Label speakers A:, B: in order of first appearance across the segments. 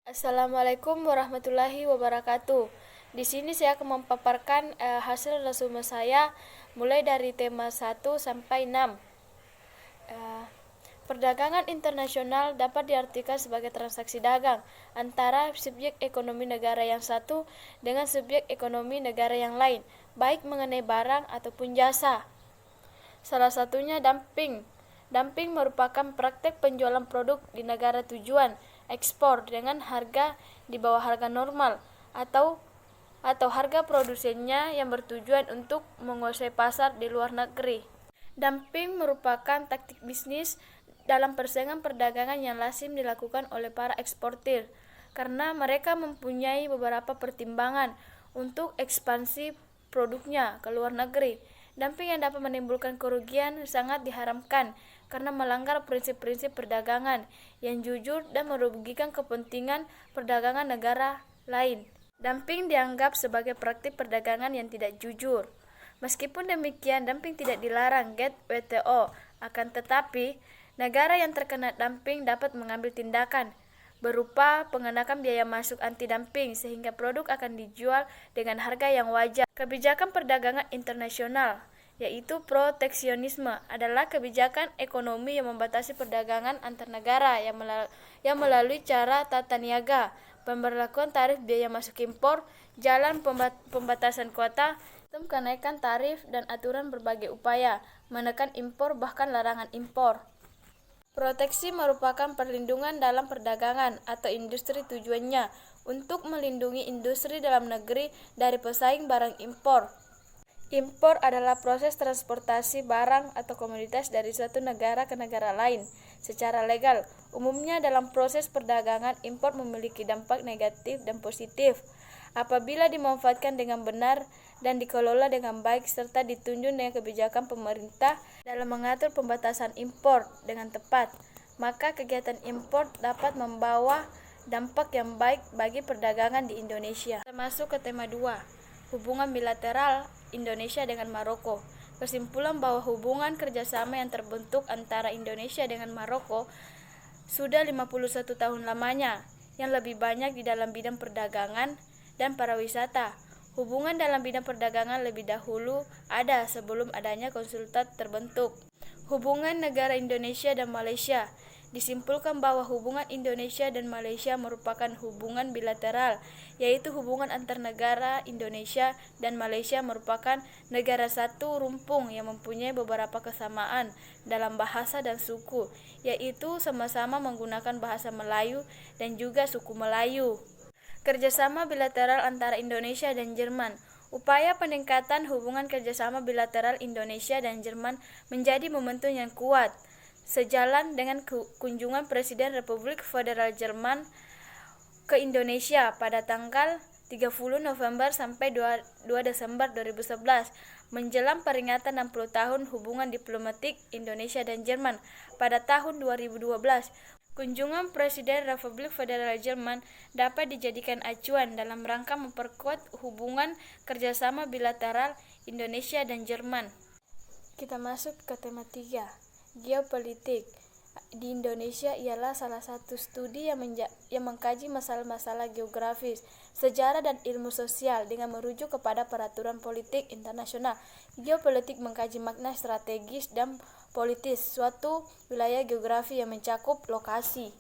A: Assalamualaikum warahmatullahi wabarakatuh. Di sini saya akan memaparkan hasil resume saya mulai dari tema 1 sampai 6. Eh, Perdagangan internasional dapat diartikan sebagai transaksi dagang antara subjek ekonomi negara yang satu dengan subjek ekonomi negara yang lain, baik mengenai barang ataupun jasa. Salah satunya dumping. Dumping merupakan praktek penjualan produk di negara tujuan ekspor dengan harga di bawah harga normal atau harga produsennya yang bertujuan untuk menguasai pasar di luar negeri. Dumping merupakan taktik bisnis dalam persaingan perdagangan yang lazim dilakukan oleh para eksportir karena mereka mempunyai beberapa pertimbangan untuk ekspansi produknya ke luar negeri. Dumping yang dapat menimbulkan kerugian sangat diharamkan karena melanggar prinsip-prinsip perdagangan yang jujur dan merugikan kepentingan perdagangan negara lain. Dumping dianggap sebagai praktik perdagangan yang tidak jujur. Meskipun demikian, dumping tidak dilarang GATT WTO, akan tetapi negara yang terkena dumping dapat mengambil tindakan berupa pengenakan biaya masuk anti-dumping sehingga produk akan dijual dengan harga yang wajar. Kebijakan perdagangan internasional, yaitu proteksionisme, adalah kebijakan ekonomi yang membatasi perdagangan antar negara yang melalui cara tata niaga, pemberlakuan tarif biaya masuk impor, jalan pembatasan kuota, kenaikan tarif, dan aturan berbagai upaya menekan impor bahkan larangan impor. Proteksi merupakan perlindungan dalam perdagangan atau industri tujuannya untuk melindungi industri dalam negeri dari pesaing barang impor. Impor adalah proses transportasi barang atau komoditas dari suatu negara ke negara lain secara legal. Umumnya dalam proses perdagangan, impor memiliki dampak negatif dan positif apabila dimanfaatkan dengan benar dan dikelola dengan baik serta ditunjang dengan kebijakan pemerintah dalam mengatur pembatasan impor dengan tepat, maka kegiatan impor dapat membawa dampak yang baik bagi perdagangan di Indonesia. Kita masuk ke tema 2, hubungan bilateral Indonesia dengan Maroko. Kesimpulan bahwa hubungan kerjasama yang terbentuk antara Indonesia dengan Maroko sudah 51 tahun lamanya, yang lebih banyak di dalam bidang perdagangan dan pariwisata. Hubungan dalam bidang perdagangan lebih dahulu ada sebelum adanya konsultat terbentuk. Hubungan negara Indonesia dan Malaysia. Disimpulkan bahwa hubungan Indonesia dan Malaysia merupakan hubungan bilateral, yaitu hubungan antar negara. Indonesia dan Malaysia merupakan negara satu rumpun yang mempunyai beberapa kesamaan dalam bahasa dan suku, yaitu sama-sama menggunakan bahasa Melayu dan juga suku Melayu. Kerjasama bilateral antara Indonesia dan Jerman. Upaya peningkatan hubungan kerjasama bilateral Indonesia dan Jerman menjadi momentum yang kuat, sejalan dengan kunjungan Presiden Republik Federal Jerman ke Indonesia pada tanggal 30 November sampai 2 Desember 2011 menjelang peringatan 60 tahun hubungan diplomatik Indonesia dan Jerman pada tahun 2012. Kunjungan Presiden Republik Federal Jerman dapat dijadikan acuan dalam rangka memperkuat hubungan kerjasama bilateral Indonesia dan Jerman. Kita masuk ke tema 3, geopolitik. Di Indonesia ialah salah satu studi yang mengkaji masalah-masalah geografis, sejarah dan ilmu sosial dengan merujuk kepada peraturan politik internasional. Geopolitik mengkaji makna strategis dan politis suatu wilayah geografi yang mencakup lokasi.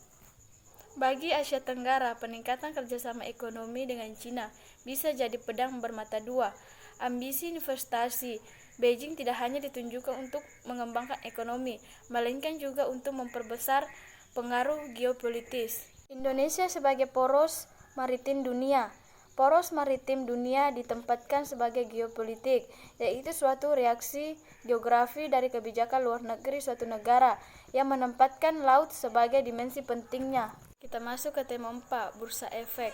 A: Bagi Asia Tenggara, peningkatan kerjasama ekonomi dengan Cina bisa jadi pedang bermata dua. Ambisi investasi Beijing tidak hanya ditunjukkan untuk mengembangkan ekonomi, melainkan juga untuk memperbesar pengaruh geopolitis. Indonesia sebagai poros maritim dunia. Poros maritim dunia ditempatkan sebagai geopolitik, yaitu suatu reaksi geografi dari kebijakan luar negeri suatu negara yang menempatkan laut sebagai dimensi pentingnya. Kita masuk ke tema 4, bursa efek.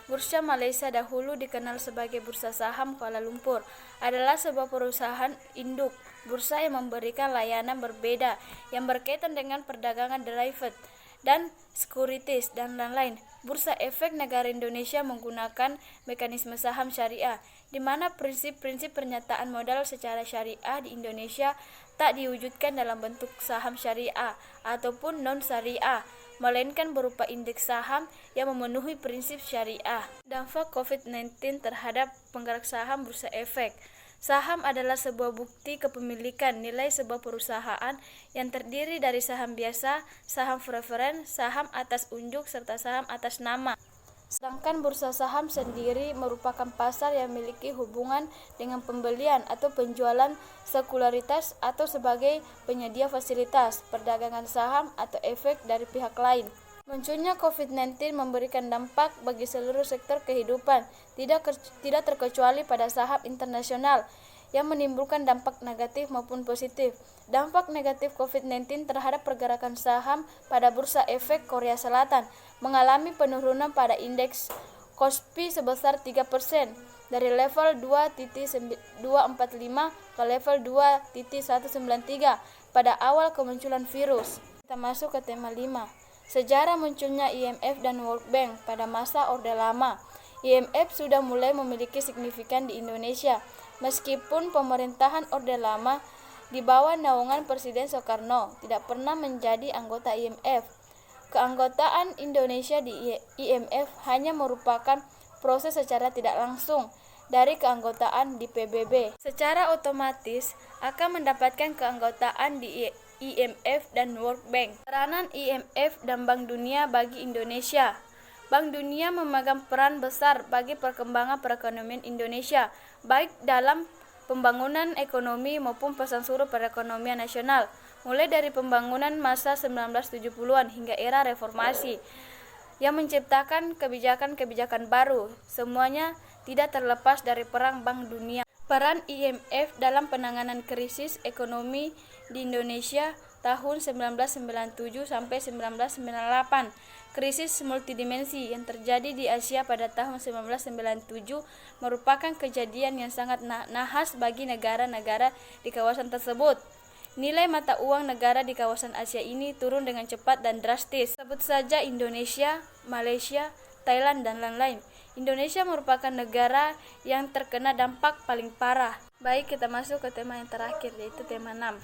A: Bursa Malaysia, dahulu dikenal sebagai Bursa Saham Kuala Lumpur, adalah sebuah perusahaan induk bursa yang memberikan layanan berbeda yang berkaitan dengan perdagangan derivat dan sekuritis dan lain-lain. Bursa Efek Negara Indonesia menggunakan mekanisme saham syariah, di mana prinsip-prinsip pernyataan modal secara syariah di Indonesia tak diwujudkan dalam bentuk saham syariah ataupun non-syariah. melainkan berupa indeks saham yang memenuhi prinsip syariah. Dampak COVID-19 terhadap penggerak saham bursa efek. Saham adalah sebuah bukti kepemilikan nilai sebuah perusahaan yang terdiri dari saham biasa, saham preferen, saham atas unjuk, serta saham atas nama. Sedangkan bursa saham sendiri merupakan pasar yang memiliki hubungan dengan pembelian atau penjualan sekularitas atau sebagai penyedia fasilitas perdagangan saham atau efek dari pihak lain. Munculnya COVID-19 memberikan dampak bagi seluruh sektor kehidupan, tidak terkecuali pada saham internasional, yang menimbulkan dampak negatif maupun positif. Dampak negatif COVID-19 terhadap pergerakan saham pada bursa efek Korea Selatan mengalami penurunan pada indeks Kospi sebesar 3% dari level 2.245 ke level 2.193 pada awal kemunculan virus. Kita masuk ke tema 5. Sejarah munculnya IMF dan World Bank pada masa Orde Lama. IMF sudah mulai memiliki signifikan di Indonesia. Meskipun pemerintahan Orde Lama di bawah naungan Presiden Soekarno tidak pernah menjadi anggota IMF. Keanggotaan Indonesia di IMF hanya merupakan proses secara tidak langsung dari keanggotaan di PBB. Secara otomatis akan mendapatkan keanggotaan di IMF dan World Bank. Peranan IMF dan Bank Dunia bagi Indonesia. Bank Dunia memegang peran besar bagi perkembangan perekonomian Indonesia, baik dalam pembangunan ekonomi maupun pesan surut perekonomian nasional, mulai dari pembangunan masa 1970-an hingga era reformasi, yang menciptakan kebijakan-kebijakan baru. Semuanya tidak terlepas dari peran Bank Dunia. Peran IMF dalam penanganan krisis ekonomi di Indonesia tahun 1997 sampai 1998. Krisis multidimensi yang terjadi di Asia pada tahun 1997 merupakan kejadian yang sangat nahas bagi negara-negara di kawasan tersebut. Nilai mata uang negara di kawasan Asia ini turun dengan cepat dan drastis. Sebut saja Indonesia, Malaysia, Thailand, dan lain-lain. Indonesia merupakan negara yang terkena dampak paling parah. Baik, kita masuk ke tema yang terakhir, yaitu tema 6.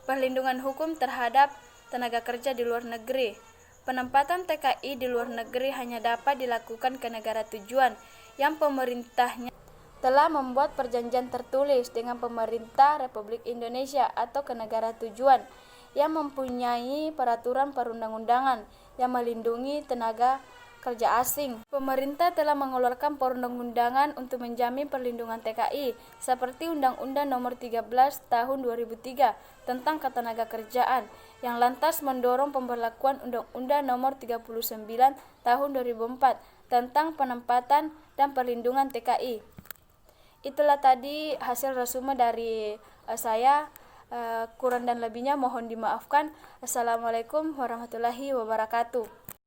A: Perlindungan hukum terhadap tenaga kerja di luar negeri. Penempatan TKI di luar negeri hanya dapat dilakukan ke negara tujuan yang pemerintahnya telah membuat perjanjian tertulis dengan pemerintah Republik Indonesia atau ke negara tujuan yang mempunyai peraturan perundang-undangan yang melindungi tenaga kerja asing. Pemerintah telah mengeluarkan perundang-undangan untuk menjamin perlindungan TKI seperti Undang-Undang Nomor 13 Tahun 2003 tentang Ketenagakerjaan yang lantas mendorong pemberlakuan Undang-Undang Nomor 39 Tahun 2004 tentang penempatan dan perlindungan TKI. Itulah tadi hasil resume dari saya. Kurang dan lebihnya mohon dimaafkan. Assalamualaikum warahmatullahi wabarakatuh.